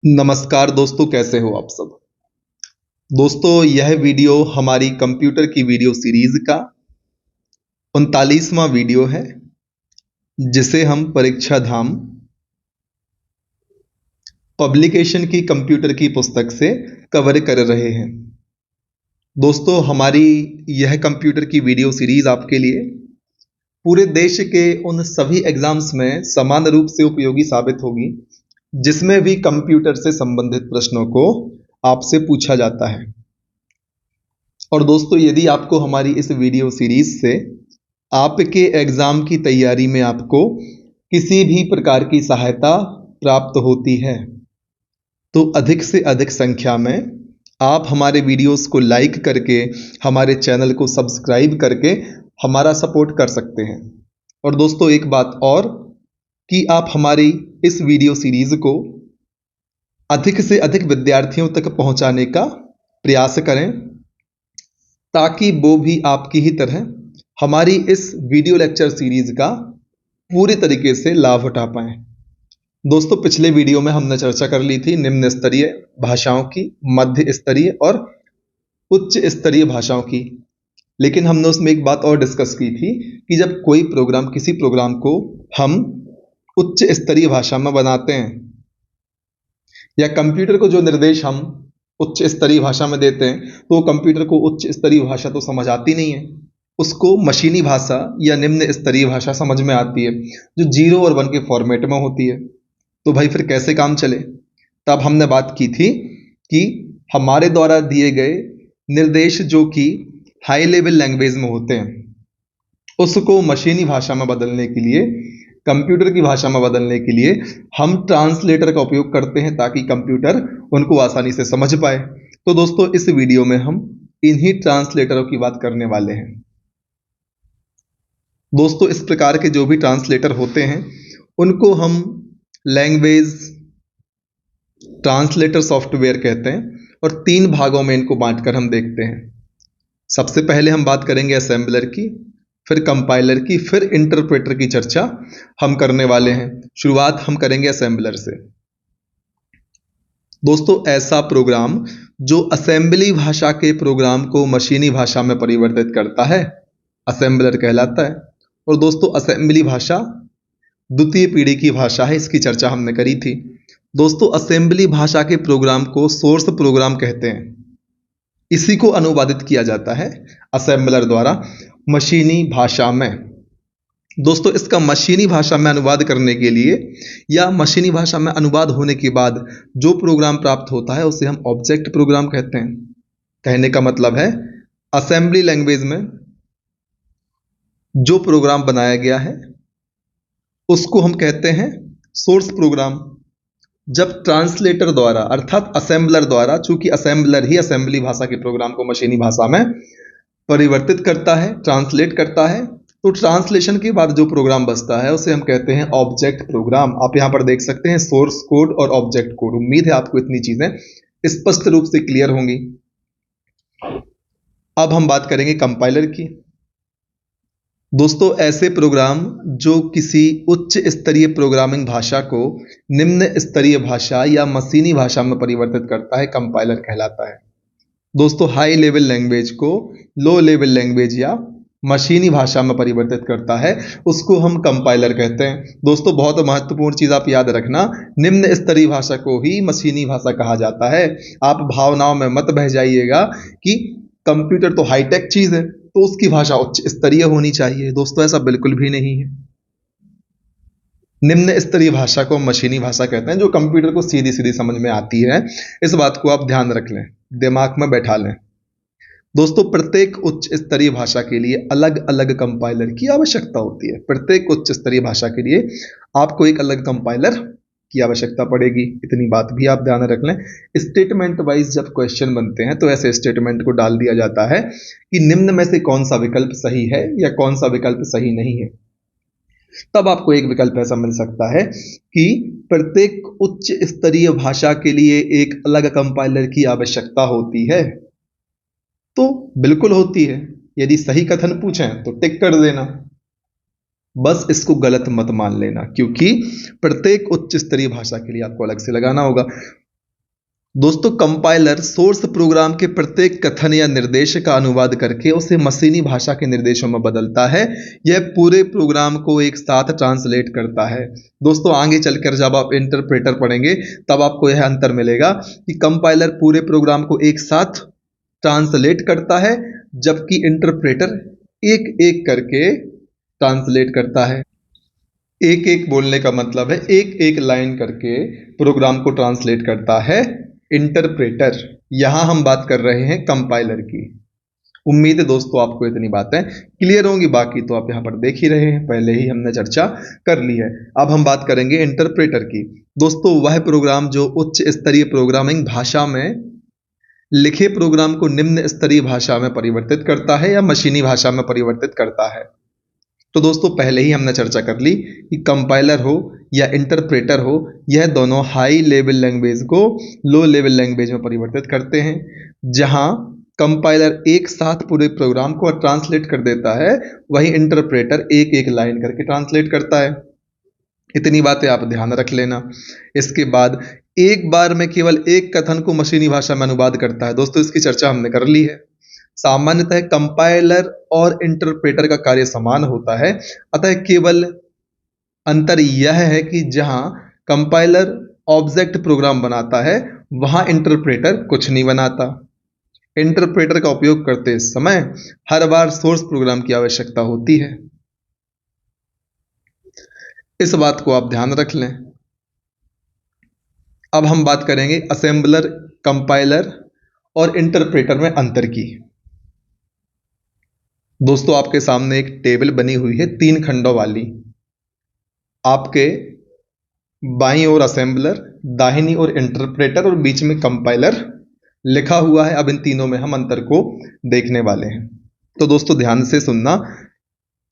नमस्कार दोस्तों, कैसे हो आप सब। दोस्तों, यह वीडियो हमारी कंप्यूटर की वीडियो सीरीज का 39वां वीडियो है, जिसे हम परीक्षा धाम पब्लिकेशन की कंप्यूटर की पुस्तक से कवर कर रहे हैं। दोस्तों, हमारी यह कंप्यूटर की वीडियो सीरीज आपके लिए पूरे देश के उन सभी एग्जाम्स में समान रूप से उपयोगी साबित होगी जिसमें भी कंप्यूटर से संबंधित प्रश्नों को आपसे पूछा जाता है। और दोस्तों, यदि आपको हमारी इस वीडियो सीरीज से आपके एग्जाम की तैयारी में आपको किसी भी प्रकार की सहायता प्राप्त होती है तो अधिक से अधिक संख्या में आप हमारे वीडियोस को लाइक करके, हमारे चैनल को सब्सक्राइब करके हमारा सपोर्ट कर सकते हैं। और दोस्तों, एक बात और कि आप हमारी इस वीडियो सीरीज को अधिक से अधिक विद्यार्थियों तक पहुंचाने का प्रयास करें ताकि वो भी आपकी ही तरह हमारी इस वीडियो लेक्चर सीरीज का पूरी तरीके से लाभ उठा पाएं। दोस्तों, पिछले वीडियो में हमने चर्चा कर ली थी निम्न स्तरीय भाषाओं की, मध्य स्तरीय और उच्च स्तरीय भाषाओं की। लेकिन हमने उसमें एक बात और डिस्कस की थी कि जब कोई प्रोग्राम, किसी प्रोग्राम को हम उच्च स्तरीय भाषा में बनाते हैं या कंप्यूटर को जो निर्देश हम उच्च स्तरीय भाषा में देते हैं तो कंप्यूटर को उच्च स्तरीय भाषा तो समझ आती नहीं है, उसको मशीनी भाषा या निम्न स्तरीय भाषा समझ में आती है जो 0 और 1 के फॉर्मेट में होती है। तो भाई फिर कैसे काम चले। तब हमने बात की थी कि हमारे द्वारा दिए गए निर्देश जो कि हाई लेवल लैंग्वेज में होते हैं उसको मशीनी भाषा में बदलने के लिए, कंप्यूटर की भाषा में बदलने के लिए हम ट्रांसलेटर का उपयोग करते हैं ताकि कंप्यूटर उनको आसानी से समझ पाए। तो दोस्तों, इस वीडियो में हम इन्हीं ट्रांसलेटरों की बात करने वाले हैं। दोस्तों, इस प्रकार के जो भी ट्रांसलेटर होते हैं उनको हम लैंग्वेज ट्रांसलेटर सॉफ्टवेयर कहते हैं और 3 भागों में इनको बांटकर हम देखते हैं। सबसे पहले हम बात करेंगे असेंबलर की, फिर कंपाइलर की, फिर इंटरप्रेटर की चर्चा हम करने वाले हैं। शुरुआत हम करेंगे असेंबलर से। दोस्तों, ऐसा प्रोग्राम जो असेंबली भाषा के प्रोग्राम को मशीनी भाषा में परिवर्तित करता है असेंबलर कहलाता है। और दोस्तों, असेंबली भाषा द्वितीय पीढ़ी की भाषा है, इसकी चर्चा हमने करी थी। दोस्तों, असेंबली भाषा के प्रोग्राम को सोर्स प्रोग्राम कहते हैं, इसी को अनुवादित किया जाता है असेंबलर द्वारा मशीनी भाषा में। दोस्तों, इसका मशीनी भाषा में अनुवाद करने के लिए या मशीनी भाषा में अनुवाद होने के बाद जो प्रोग्राम प्राप्त होता है उसे हम ऑब्जेक्ट प्रोग्राम कहते हैं। कहने का मतलब है असेंबली लैंग्वेज में जो प्रोग्राम बनाया गया है उसको हम कहते हैं सोर्स प्रोग्राम। जब ट्रांसलेटर द्वारा अर्थात असेंबलर द्वारा, चूंकि असेंबलर ही असेंबली भाषा के प्रोग्राम को मशीनी भाषा में परिवर्तित करता है, ट्रांसलेट करता है, तो ट्रांसलेशन के बाद जो प्रोग्राम बचता है उसे हम कहते हैं ऑब्जेक्ट प्रोग्राम। आप यहां पर देख सकते हैं सोर्स कोड और ऑब्जेक्ट कोड। उम्मीद है आपको इतनी चीजें स्पष्ट रूप से क्लियर होंगी। अब हम बात करेंगे कंपाइलर की। दोस्तों, ऐसे प्रोग्राम जो किसी उच्च स्तरीय प्रोग्रामिंग भाषा को निम्न स्तरीय भाषा या मशीनी भाषा में परिवर्तित करता है, कंपाइलर कहलाता है। दोस्तों, हाई लेवल लैंग्वेज को लो लेवल लैंग्वेज या मशीनी भाषा में परिवर्तित करता है, उसको हम कंपाइलर कहते हैं। दोस्तों, बहुत महत्वपूर्ण चीज आप याद रखना, निम्न स्तरीय भाषा को ही मशीनी भाषा कहा जाता है। आप भावनाओं में मत बह जाइएगा कि कंप्यूटर तो हाईटेक चीज है तो उसकी भाषा उच्च स्तरीय होनी चाहिए। दोस्तों, ऐसा बिल्कुल भी नहीं है। निम्न स्तरीय भाषा को मशीनी भाषा कहते हैं जो कंप्यूटर को सीधी सीधी समझ में आती है। इस बात को आप ध्यान रख लें, दिमाग में बैठा लें। दोस्तों, प्रत्येक उच्च स्तरीय भाषा के लिए अलग अलग कंपाइलर की आवश्यकता होती है। प्रत्येक उच्च स्तरीय भाषा के लिए आपको एक अलग कंपाइलर की आवश्यकता पड़ेगी, इतनी बात भी आप ध्यान रख लें। स्टेटमेंट वाइज जब क्वेश्चन बनते हैं तो ऐसे स्टेटमेंट को डाल दिया जाता है कि निम्न में से कौन सा विकल्प सही है या कौन सा विकल्प सही नहीं है। तब आपको एक विकल्प ऐसा मिल सकता है कि प्रत्येक उच्च स्तरीय भाषा के लिए एक अलग कंपाइलर की आवश्यकता होती है। तो बिल्कुल होती है। यदि सही कथन पूछें तो टिक कर देना, बस इसको गलत मत मान लेना, क्योंकि प्रत्येक उच्च स्तरीय भाषा के लिए आपको अलग से लगाना होगा। दोस्तों कंपाइलर सोर्स प्रोग्राम के प्रत्येक कथन या निर्देश का अनुवाद करके उसे मशीनी भाषा के निर्देशों में बदलता है। यह पूरे प्रोग्राम को एक साथ ट्रांसलेट करता है। दोस्तों आगे चलकर जब आप इंटरप्रेटर पढ़ेंगे तब आपको यह अंतर मिलेगा कि कंपाइलर पूरे प्रोग्राम को एक साथ ट्रांसलेट करता है, जबकि इंटरप्रेटर एक एक करके ट्रांसलेट करता है। एक एक बोलने का मतलब है एक एक लाइन करके प्रोग्राम को ट्रांसलेट करता है इंटरप्रेटर। यहां हम बात कर रहे हैं कंपाइलर की। उम्मीद है दोस्तों आपको इतनी बातें क्लियर होंगी, बाकी तो आप यहां पर देख ही रहे हैं, पहले ही हमने चर्चा कर ली है। अब हम बात करेंगे इंटरप्रेटर की। दोस्तों वह प्रोग्राम जो उच्च स्तरीय प्रोग्रामिंग भाषा में लिखे प्रोग्राम को निम्न स्तरीय भाषा में परिवर्तित करता है या मशीनी भाषा में परिवर्तित करता है। तो दोस्तों पहले ही हमने चर्चा कर ली कि कंपाइलर हो या इंटरप्रेटर हो, यह दोनों हाई लेवल लैंग्वेज को लो लेवल लैंग्वेज में परिवर्तित करते हैं। जहां कंपाइलर एक साथ पूरे प्रोग्राम को ट्रांसलेट कर देता है, वहीं इंटरप्रेटर एक एक लाइन करके ट्रांसलेट करता है। इतनी बातें आप ध्यान रख लेना। इसके बाद एक बार में केवल एक कथन को मशीनी भाषा में अनुवाद करता है। दोस्तों इसकी चर्चा हमने कर ली है। सामान्यतः कंपाइलर और इंटरप्रेटर का कार्य समान होता है, अतः केवल अंतर यह है कि जहां कंपाइलर ऑब्जेक्ट प्रोग्राम बनाता है, वहां इंटरप्रेटर कुछ नहीं बनाता। इंटरप्रेटर का उपयोग करते समय हर बार सोर्स प्रोग्राम की आवश्यकता होती है। इस बात को आप ध्यान रख लें। अब हम बात करेंगे असेंबलर, कंपाइलर और इंटरप्रेटर में अंतर की। दोस्तों आपके सामने एक टेबल बनी हुई है 3 खंडों वाली। आपके बाईं ओर असेंबलर, दाहिनी ओर इंटरप्रेटर और बीच में कंपाइलर लिखा हुआ है। अब इन तीनों में हम अंतर को देखने वाले हैं। तो दोस्तों ध्यान से सुनना।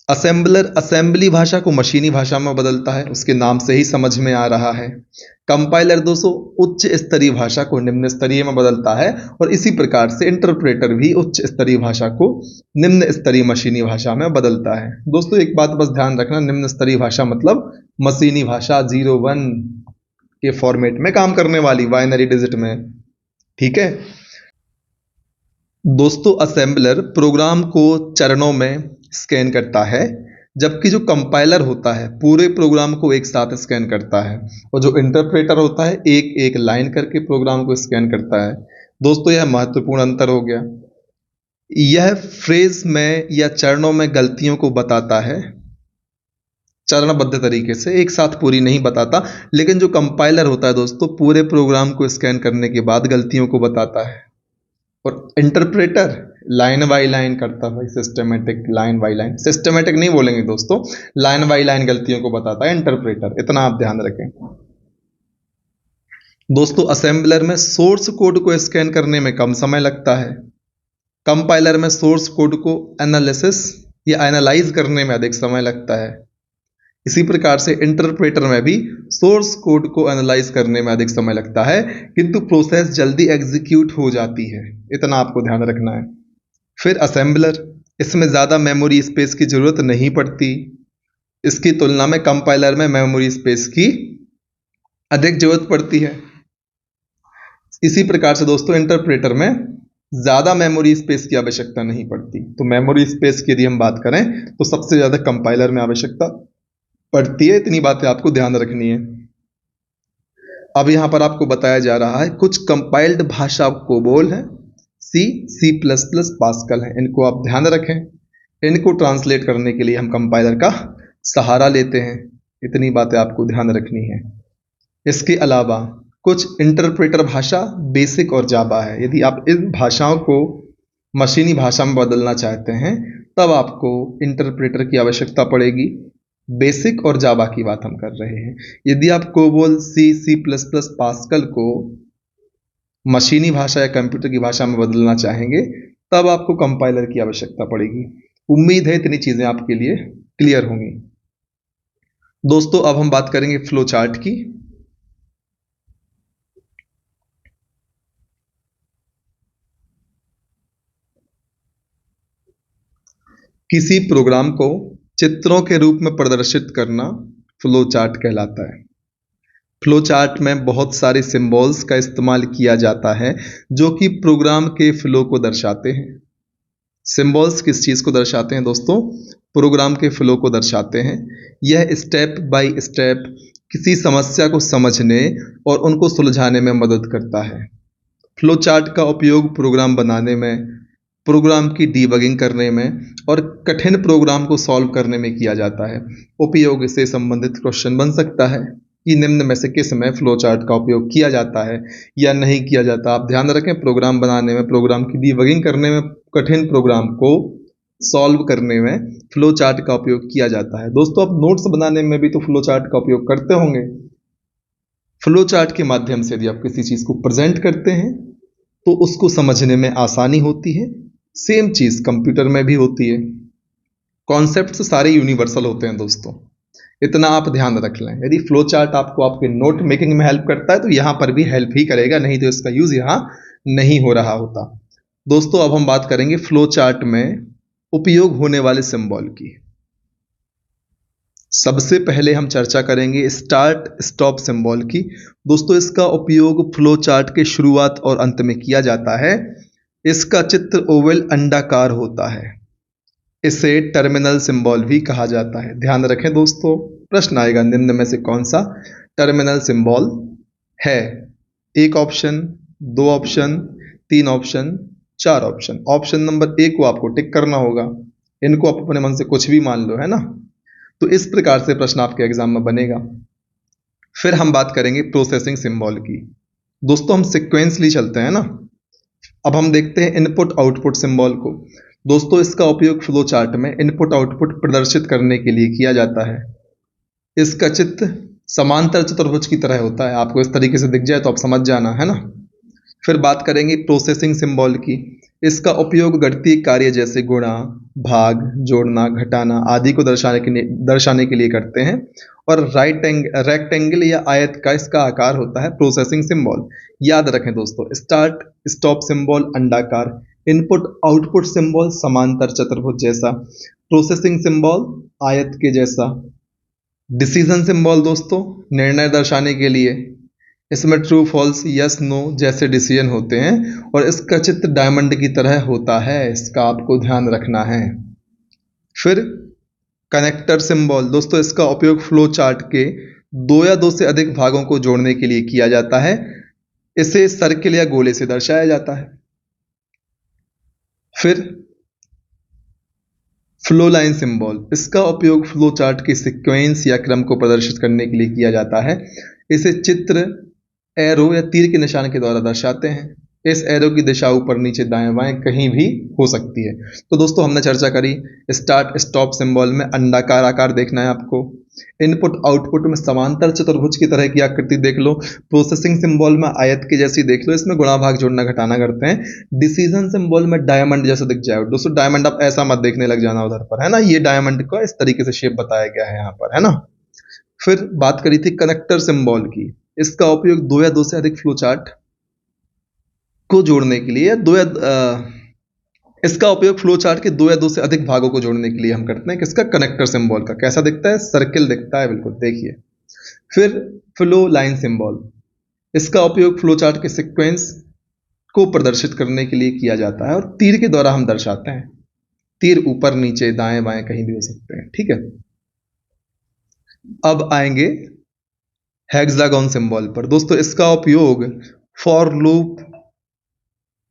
असेंबलर असेंबली भाषा को मशीनी भाषा में बदलता है, उसके नाम से ही समझ में आ रहा है। कंपाइलर दोस्तों उच्च स्तरीय भाषा को निम्न स्तरीय में बदलता है, और इसी प्रकार से इंटरप्रेटर भी उच्च स्तरीय भाषा को निम्न स्तरीय मशीनी भाषा में बदलता है। दोस्तों एक बात बस ध्यान रखना, निम्न स्तरीय भाषा मतलब मशीनी भाषा 0-1 के फॉर्मेट में काम करने वाली, बाइनरी डिजिट में। ठीक है दोस्तों, असेंबलर प्रोग्राम को चरणों में स्कैन करता है, जबकि जो कंपाइलर होता है पूरे प्रोग्राम को एक साथ स्कैन करता है, और जो इंटरप्रेटर होता है एक एक लाइन करके प्रोग्राम को स्कैन करता है। दोस्तों यह महत्वपूर्ण अंतर हो गया। यह फ्रेज में या चरणों में गलतियों को बताता है, चरणबद्ध तरीके से, एक साथ पूरी नहीं बताता। लेकिन जो कंपाइलर होता है दोस्तों पूरे प्रोग्राम को स्कैन करने के बाद गलतियों को बताता है, और इंटरप्रेटर लाइन बाई लाइन करता है। Systematic line by line, systematic नहीं बोलेंगे दोस्तों, लाइन बाई लाइन गलतियों को बताता है इंटरप्रेटर। इतना आप ध्यान रखें। दोस्तों असेंबलर में सोर्स कोड को स्कैन करने में कम समय लगता है, कंपाइलर में सोर्स कोड को एनालिसिस या एनालाइज करने में अधिक समय लगता है। इसी प्रकार से इंटरप्रेटर में भी सोर्स कोड को एनालाइज करने में अधिक समय लगता है, किंतु प्रोसेस जल्दी एग्जीक्यूट हो जाती है। इतना आपको ध्यान रखना है। फिर असेंबलर, इसमें ज़्यादा मेमोरी स्पेस की ज़रूरत नहीं पड़ती। इसकी तुलना में कंपाइलर में मेमोरी स्पेस की अधिक ज़रूरत पड़ती है। इसी प्रकार से दोस्तों इंटरप्रेटर में ज़्यादा मेमोरी स्पेस की आवश्यकता नहीं पड़ती। तो मेमोरी स्पेस की यदि हम बात करें तो सबसे ज़्यादा कंपाइलर में आवश्यकता पड़ती है। इतनी बातें आपको ध्यान रखनी है। अब यहाँ पर आपको बताया जा रहा है कुछ कंपाइल्ड भाषा कोबोल है, C++, पास्कल है। इनको आप ध्यान रखें। इनको ट्रांसलेट करने के लिए हम कंपाइलर का सहारा लेते हैं। इतनी बातें आपको ध्यान रखनी है। इसके अलावा कुछ इंटरप्रेटर भाषा बेसिक और जावा है। यदि आप इन भाषाओं को मशीनी भाषा में बदलना चाहते हैं तब आपको इंटरप्रेटर की आवश्यकता पड़ेगी। बेसिक और जावा की बात हम कर रहे हैं। यदि आप कोबोल, C++, पास्कल को मशीनी भाषा या कंप्यूटर की भाषा में बदलना चाहेंगे तब आपको कंपाइलर की आवश्यकता पड़ेगी। उम्मीद है इतनी चीजें आपके लिए क्लियर होंगी। दोस्तों अब हम बात करेंगे फ्लो चार्ट की। किसी प्रोग्राम को चित्रों के रूप में प्रदर्शित करना फ्लो चार्ट कहलाता है। फ्लो चार्ट में बहुत सारे सिंबल्स का इस्तेमाल किया जाता है जो कि प्रोग्राम के फ्लो को दर्शाते हैं। सिंबल्स किस चीज़ को दर्शाते हैं दोस्तों? प्रोग्राम के फ्लो को दर्शाते हैं। यह स्टेप बाय स्टेप किसी समस्या को समझने और उनको सुलझाने में मदद करता है। फ्लो चार्ट का उपयोग प्रोग्राम बनाने में, प्रोग्राम की डीबगिंग करने में और कठिन प्रोग्राम को सॉल्व करने में किया जाता है। उपयोग से संबंधित क्वेश्चन बन सकता है कि निम्न में से किस में फ्लो चार्ट का उपयोग किया जाता है या नहीं किया जाता। आप ध्यान रखें, प्रोग्राम बनाने में, प्रोग्राम की डीबगिंग करने में, कठिन प्रोग्राम को सॉल्व करने में फ्लो चार्ट का उपयोग किया जाता है। दोस्तों, आप नोट्स बनाने में भी तो फ्लो चार्ट का उपयोग करते होंगे। फ्लो चार्ट के माध्यम से यदि आप किसी चीज़ को प्रेजेंट करते हैं तो उसको समझने में आसानी होती है। सेम चीज़ कंप्यूटर में भी होती है। कॉन्सेप्ट्स सारे यूनिवर्सल होते हैं दोस्तों, इतना आप ध्यान रख लें। यदि फ्लो चार्ट आपको आपके नोट मेकिंग में हेल्प करता है तो यहाँ पर भी हेल्प ही करेगा, नहीं तो इसका यूज़ यहाँ नहीं हो रहा होता। दोस्तों, अब हम बात करेंगे फ्लो चार्ट में उपयोग होने वाले सिंबल की। सबसे पहले हम चर्चा करेंगे स्टार्ट स्टॉप सिंबल की। दोस्तों, इसका उपयोग फ्लो चार्ट के शुरुआत और अंत में किया जाता है। इसका चित्र ओवल अंडाकार होता है। इसे टर्मिनल सिंबल भी कहा जाता है। ध्यान रखें दोस्तों, प्रश्न आएगा निम्न में से कौन सा टर्मिनल सिंबल है? एक ऑप्शन, दो ऑप्शन, तीन ऑप्शन, चार ऑप्शन। ऑप्शन नंबर ए को आपको टिक करना होगा। इनको आप अपने मन से कुछ भी मान लो, है ना। तो इस प्रकार से प्रश्न आपके एग्जाम में बनेगा। फिर हम बात करेंगे प्रोसेसिंग सिंबल की। दोस्तों, हम सिक्वेंसली चलते हैं ना। अब हम देखते हैं इनपुट आउटपुट सिंबल को। दोस्तों, इसका उपयोग फ्लो चार्ट में इनपुट आउटपुट प्रदर्शित करने के लिए किया जाता है। इसका चित्र समांतर चतुर्भुज की तरह होता है। आपको इस तरीके से दिख जाए तो आप समझ जाना, है ना। फिर बात करेंगे प्रोसेसिंग सिंबल की। इसका उपयोग गणितीय कार्य जैसे गुणा, भाग, जोड़ना, घटाना आदि को दर्शाने के लिए करते हैं। और रेक्टेंगल या आयत का इसका आकार होता है प्रोसेसिंग सिंबल। याद रखें दोस्तों, स्टार्ट स्टॉप सिंबल अंडाकार, इनपुट आउटपुट सिंबल समांतर चतुर्भुज जैसा, प्रोसेसिंग सिंबल आयत के जैसा, डिसीजन सिंबल दोस्तों निर्णय दर्शाने के लिए, इसमें ट्रू फॉल्स यस नो जैसे डिसीजन होते हैं। और इसका चित्र डायमंड की तरह होता है, इसका आपको ध्यान रखना है। फिर कनेक्टर सिंबल। दोस्तों, इसका उपयोग फ्लो चार्ट के दो या दो से अधिक भागों को जोड़ने के लिए किया जाता है। इसे सर्किल या गोले से दर्शाया जाता है। फिर फ्लो लाइन सिंबल। इसका उपयोग फ्लो चार्ट के सीक्वेंस या क्रम को प्रदर्शित करने के लिए किया जाता है। इसे चित्र एरो या तीर के निशान के द्वारा दर्शाते हैं। इस एरो की दिशा ऊपर नीचे दाएं बाएं कहीं भी हो सकती है। तो दोस्तों, हमने चर्चा करी स्टार्ट स्टॉप सिंबल में अंडाकार आकार देखना है आपको। इनपुट आउटपुट में समांतर चतुर्भुज की तरह की आकृति देख लो। प्रोसेसिंग सिंबल में आयत की जैसी देख लो, इसमें गुणा भाग जोड़ना घटाना करते हैं। डिसीजन सिंबल में डायमंड जैसा दिख जाए। दोस्तों, डायमंड आप ऐसा मत देखने लग जाना उधर पर, है ना। ये डायमंड का इस तरीके से शेप बताया गया है यहाँ पर, है ना। फिर बात करी थी कनेक्टर सिंबल की। इसका उपयोग दो या दो से अधिक फ्लो चार्ट को जोड़ने के लिए इसका उपयोग फ्लो चार्ट के दो या दो से अधिक भागों को जोड़ने के लिए हम करते हैं। किसका? कनेक्टर सिंबल का। कैसा दिखता है? सर्किल दिखता है, बिल्कुल देखिए। फिर फ्लो लाइन सिंबल। इसका उपयोग फ्लो चार्ट के सीक्वेंस को प्रदर्शित करने के लिए किया जाता है और तीर के द्वारा हम दर्शाते हैं। तीर ऊपर नीचे दाएं बाएं कहीं भी हो सकते हैं, ठीक है। अब आएंगे हेक्सागोन सिंबल पर। दोस्तों, इसका उपयोग फॉर लूप,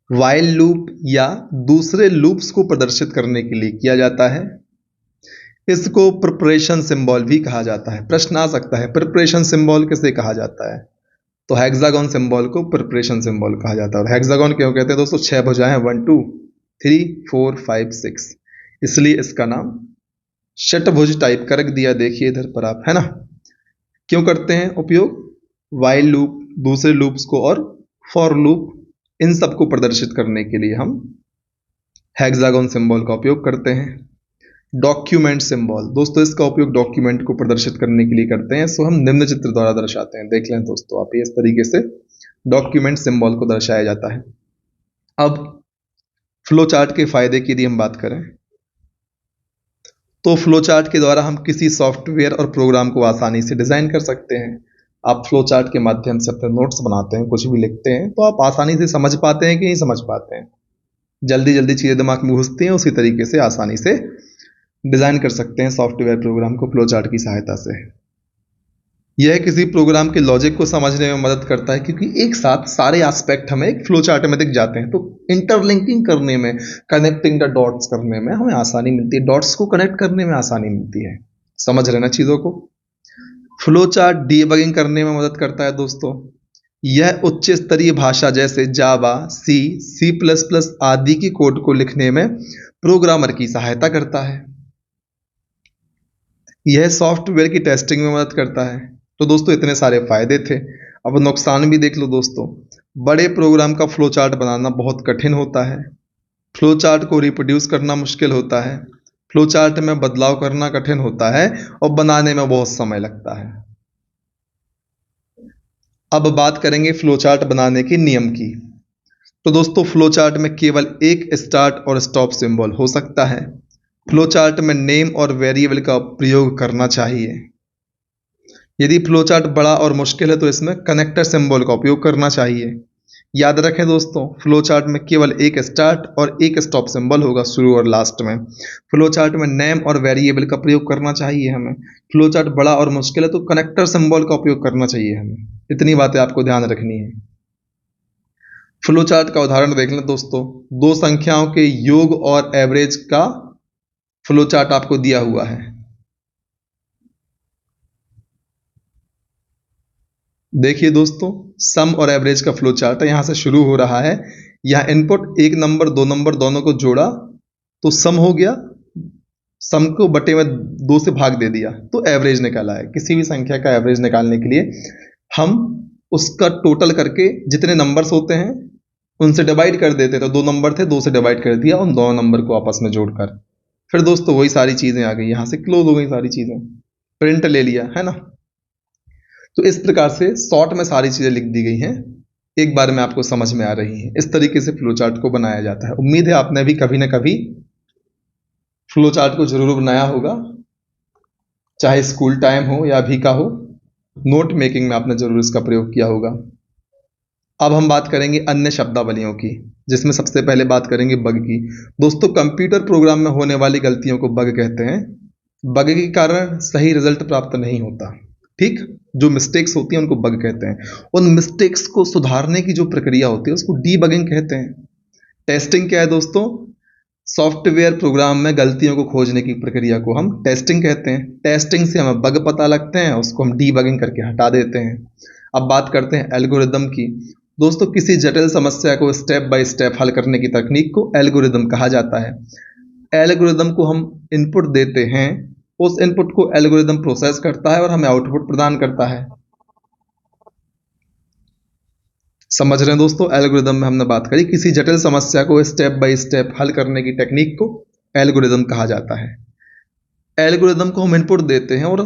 वाइल लूप या दूसरे लूप्स को प्रदर्शित करने के लिए किया जाता है। इसको प्रिपरेशन सिंबल भी कहा जाता है। प्रश्न आ सकता है प्रिपरेशन सिंबल किसे कहा जाता है? तो हेक्सागोन सिंबल को प्रिपरेशन सिंबल कहा जाता है। और हेक्सागोन क्यों कहते हैं दोस्तों? 6 भुजाएं, 1 2 3 4 5 6, इसलिए इसका नाम षटभुज टाइप कर दिया। देखिए इधर पर आप, है ना। क्यों करते हैं उपयोग? वाइल लूप, दूसरे लूप्स को और फॉर लूप, इन सब को प्रदर्शित करने के लिए हम हेक्सागोन सिंबल का उपयोग करते हैं। Document symbol. दोस्तों, इसका उपयोग डॉक्यूमेंट को प्रदर्शित करने के लिए करते हैं। सो हम निम्न चित्र द्वारा दर्शाते हैं। देख लें दोस्तों आप, इस तरीके से डॉक्यूमेंट सिंबल को दर्शाया जाता है। अब फ्लो चार्ट के फायदे की यदि हम बात करें तो फ्लो चार्ट के द्वारा हम किसी सॉफ्टवेयर और प्रोग्राम को आसानी से डिजाइन कर सकते हैं। आप फ्लो चार्ट के माध्यम से अपने नोट्स बनाते हैं, कुछ भी लिखते हैं, तो आप आसानी से समझ पाते हैं कि नहीं समझ पाते हैं। जल्दी जल्दी चीज़ें दिमाग में घुसती हैं, उसी तरीके से आसानी से डिज़ाइन कर सकते हैं सॉफ्टवेयर प्रोग्राम को फ्लो चार्ट की सहायता से। यह किसी प्रोग्राम के लॉजिक को समझने में मदद करता है, क्योंकि एक साथ सारे एस्पेक्ट हमें एक फ्लो चार्ट में दिख जाते हैं, तो इंटरलिंकिंग करने में, कनेक्टिंग द डॉट्स करने में हमें आसानी मिलती है, डॉट्स को कनेक्ट करने में आसानी मिलती है। समझ रहे ना चीज़ों को। फ्लो चार्ट डीबगिंग करने में मदद करता है दोस्तों। यह उच्च स्तरीय भाषा जैसे जावा, सी प्लस प्लस आदि की कोड को लिखने में प्रोग्रामर की सहायता करता है। यह सॉफ्टवेयर की टेस्टिंग में मदद करता है। तो दोस्तों इतने सारे फायदे थे, अब नुकसान भी देख लो दोस्तों। बड़े प्रोग्राम का फ्लो चार्ट बनाना बहुत कठिन होता है, फ्लो चार्ट को रिप्रोड्यूस करना मुश्किल होता है, फ्लो चार्ट में बदलाव करना कठिन होता है और बनाने में बहुत समय लगता है। अब बात करेंगे फ्लो चार्ट बनाने के नियम की। तो दोस्तों फ्लो चार्ट में केवल एक स्टार्ट और स्टॉप सिंबल हो सकता है। फ्लो चार्ट में नेम और वेरिएबल का प्रयोग करना चाहिए। यदि फ्लो चार्ट बड़ा और मुश्किल है तो इसमें कनेक्टर सिंबल का उपयोग करना चाहिए। याद रखें दोस्तों, फ्लो चार्ट में केवल एक स्टार्ट और एक स्टॉप सिंबल होगा शुरू और लास्ट में। फ्लो चार्ट में नेम और वेरिएबल का प्रयोग करना चाहिए हमें। फ्लो चार्ट बड़ा और मुश्किल है तो कनेक्टर सिंबल का उपयोग करना चाहिए हमें। इतनी बातें आपको ध्यान रखनी है। फ्लो चार्ट का उदाहरण देख लें दोस्तों। दो संख्याओं के योग और एवरेज का फ्लो चार्ट आपको दिया हुआ है। देखिए दोस्तों, सम और एवरेज का फ्लो चार्ट है। यहां से शुरू हो रहा है, यहां इनपुट एक नंबर दो नंबर दोनों को जोड़ा तो सम हो गया, सम को बटे में 2 से भाग दे दिया तो एवरेज निकाला है। किसी भी संख्या का एवरेज निकालने के लिए हम उसका टोटल करके जितने नंबर्स होते हैं उनसे डिवाइड कर देते। तो 2 नंबर थे, 2 से डिवाइड कर दिया, उन दोनों नंबर को आपस में जोड़कर फिर दोस्तों वही सारी चीजें आ गई, यहां से क्लोज हो गई सारी चीजें, प्रिंट ले लिया है ना। तो इस प्रकार से शॉर्ट में सारी चीजें लिख दी गई हैं, एक बार में आपको समझ में आ रही हैं। इस तरीके से फ्लो चार्ट को बनाया जाता है। उम्मीद है आपने भी कभी ना कभी फ्लो चार्ट को जरूर बनाया होगा, चाहे स्कूल टाइम हो या अभी का हो, नोट मेकिंग में आपने जरूर इसका प्रयोग किया होगा। अब हम बात करेंगे अन्य शब्दावलियों की, जिसमें सबसे पहले बात करेंगे बग की। दोस्तों कंप्यूटर प्रोग्राम में होने वाली गलतियों को बग कहते हैं। बग के कारण सही रिजल्ट प्राप्त नहीं होता, ठीक। जो मिस्टेक्स होती हैं उनको बग कहते हैं। उन मिस्टेक्स को सुधारने की जो प्रक्रिया होती है उसको डीबगिंग कहते हैं। टेस्टिंग क्या है दोस्तों? सॉफ्टवेयर प्रोग्राम में गलतियों को खोजने की प्रक्रिया को हम टेस्टिंग कहते हैं। टेस्टिंग से हमें बग पता लगते हैं, उसको हम डीबगिंग करके हटा देते हैं। अब बात करते हैं एल्गोरिदम की। दोस्तों किसी जटिल समस्या को स्टेप बाय स्टेप हल करने की तकनीक को एल्गोरिदम कहा जाता है। एल्गोरिदम को हम इनपुट देते हैं, उस इनपुट को एल्गोरिदम प्रोसेस करता है और हमें आउटपुट प्रदान करता है। समझ रहे हैं दोस्तों, एल्गोरिदम में हमने बात करी किसी जटिल समस्या को स्टेप बाय स्टेप हल करने की टेक्निक को एल्गोरिदम कहा जाता है। एल्गोरिदम को हम इनपुट देते हैं और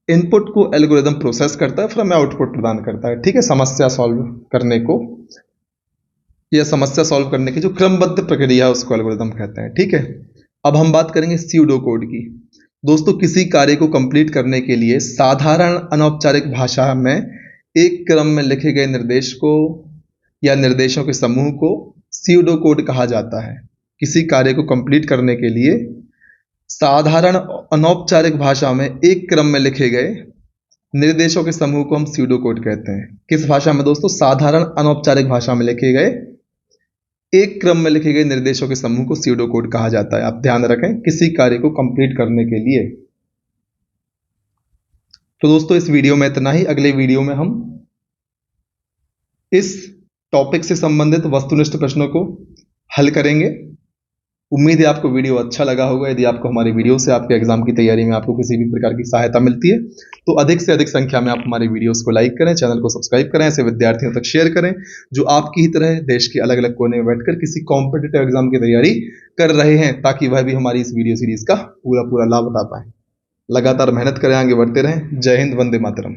इनपुट को एल्गोरिदम प्रोसेस करता है, फिर हमें आउटपुट प्रदान करता है। ठीक है, समस्या सॉल्व करने को या समस्या सॉल्व करने की जो क्रमबद्ध प्रक्रिया है उसको एल्गोरिदम कहते हैं। ठीक है, अब हम बात करेंगे स्यूडो कोड की। दोस्तों किसी कार्य को कंप्लीट करने के लिए साधारण अनौपचारिक भाषा में एक क्रम में लिखे गए निर्देश को या निर्देशों के समूह को स्यूडो कोड कहा जाता है। किसी कार्य को कंप्लीट करने के लिए साधारण अनौपचारिक भाषा में एक क्रम में लिखे गए निर्देशों के समूह को हम स्यूडो कोड कहते हैं। किस भाषा में दोस्तों? साधारण अनौपचारिक भाषा में लिखे गए एक क्रम में लिखे गए निर्देशों के समूह को स्यूडो कोड कहा जाता है। आप ध्यान रखें, किसी कार्य को कंप्लीट करने के लिए। तो दोस्तों इस वीडियो में इतना ही। अगले वीडियो में हम इस टॉपिक से संबंधित वस्तुनिष्ठ प्रश्नों को हल करेंगे। उम्मीद है आपको वीडियो अच्छा लगा होगा। यदि आपको हमारी वीडियो से आपके एग्जाम की तैयारी में आपको किसी भी प्रकार की सहायता मिलती है तो अधिक से अधिक संख्या में आप हमारी वीडियोस को लाइक करें, चैनल को सब्सक्राइब करें, ऐसे विद्यार्थियों तक शेयर करें जो आपकी ही तरह देश के अलग अलग कोने में बैठकर किसी कॉम्पिटिटिव एग्जाम की तैयारी कर रहे हैं, ताकि वह भी हमारी इस वीडियो सीरीज का पूरा लाभ उठा पाए। लगातार मेहनत करें, आगे बढ़ते रहें। जय हिंद, वंदे मातरम।